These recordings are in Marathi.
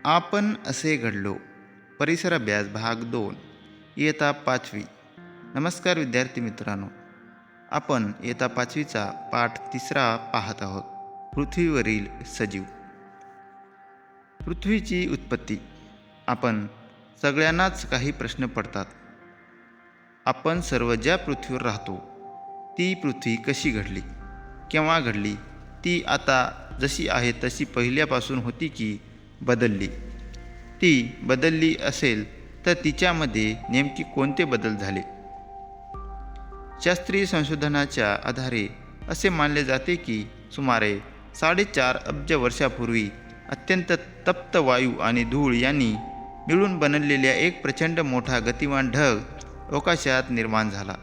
आपण असे घडलो. परिसर अभ्यास भाग 2, इयत्ता 5वी. नमस्कार विद्यार्थी मित्रांनो, आपण इयत्ता 5वीचा पाठ 3 पाहत आहोत. पृथ्वीवरील सजीव. पृथ्वीची उत्पत्ती. आपण सगळ्यांनाच काही प्रश्न पडतात. आपण सर्व ज्या पृथ्वीवर राहतो ती पृथ्वी कशी घडली, केव्हा घडली, ती आता जशी आहे तशी पहिल्यापासून होती की बदलली? ती बदलली असेल तर तिच्यामध्ये नेमके कोणते बदल झाले? शास्त्रीय संशोधनाच्या आधारे असे मानले जाते की सुमारे 4.5 अब्ज वर्षापूर्वी अत्यंत तप्त वायू आणि धूळ यांनी मिळून बनलेल्या एक प्रचंड मोठा गतिमान ढग अवकाशात निर्माण झाला.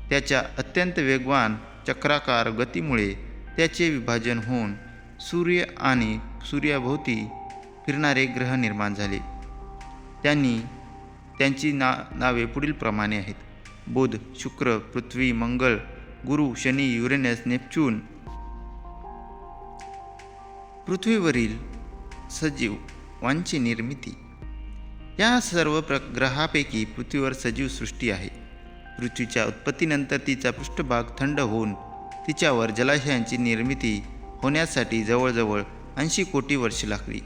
त्याच्या अत्यंत वेगवान चक्राकार गतीमुळे त्याचे विभाजन होऊन सूर्य आणि सूर्याभोवती फिरणारे ग्रह निर्माण झाले. त्यांची नावे पुढीलप्रमाणे आहेत: बुध, शुक्र, पृथ्वी, मंगळ, गुरु, शनी, युरेनस, नेपच्यून. पृथ्वीवरील सजीवांची निर्मिती. या सर्व ग्रहापैकी पृथ्वीवर सजीव सृष्टी आहे. पृथ्वीच्या उत्पत्तीनंतर तिचा पृष्ठभाग थंड होऊन तिच्यावर जलाशयांची निर्मिती होण्यासाठी जवळजवळ 80 कोटी वर्षे लागली.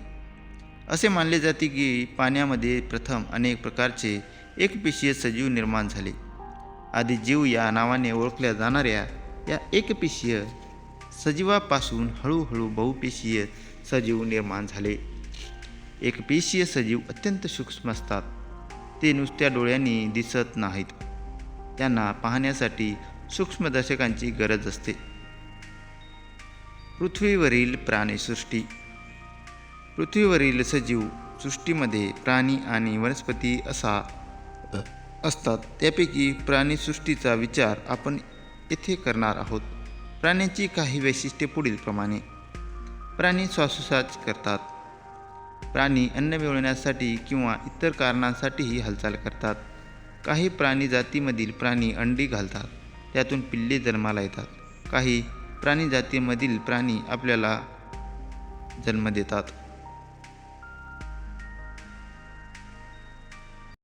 असे मानले जाते की पाण्यामध्ये प्रथम अनेक प्रकारचे एकपेशीय सजीव निर्माण झाले. आधी जीव या नावाने ओळखल्या जाणाऱ्या या एकपेशीय सजीवापासून हळूहळू बहुपेशीय सजीव निर्माण झाले. एकपेशीय सजीव अत्यंत सूक्ष्म असतात. ते नुसत्या डोळ्यांनी दिसत नाहीत. त्यांना पाहण्यासाठी सूक्ष्मदर्शकांची गरज असते. पृथ्वीवरील प्राणीसृष्टी. पृथ्वीवरील सजीव सृष्टीमध्ये प्राणी आणि वनस्पती असा असतात. त्यापैकी प्राणीसृष्टीचा विचार आपण येथे करणार आहोत. प्राण्यांची काही वैशिष्ट्ये पुढीलप्रमाणे. प्राणी श्वासोच्छ्वास करतात. प्राणी अन्न मिळवण्यासाठी किंवा इतर कारणांसाठीही हालचाल करतात. काही प्राणी जातीमधील प्राणी अंडी घालतात, त्यातून पिल्ले जन्माला येतात. काही प्राणी जातीमधील प्राणी आपल्याला जन्म देतात.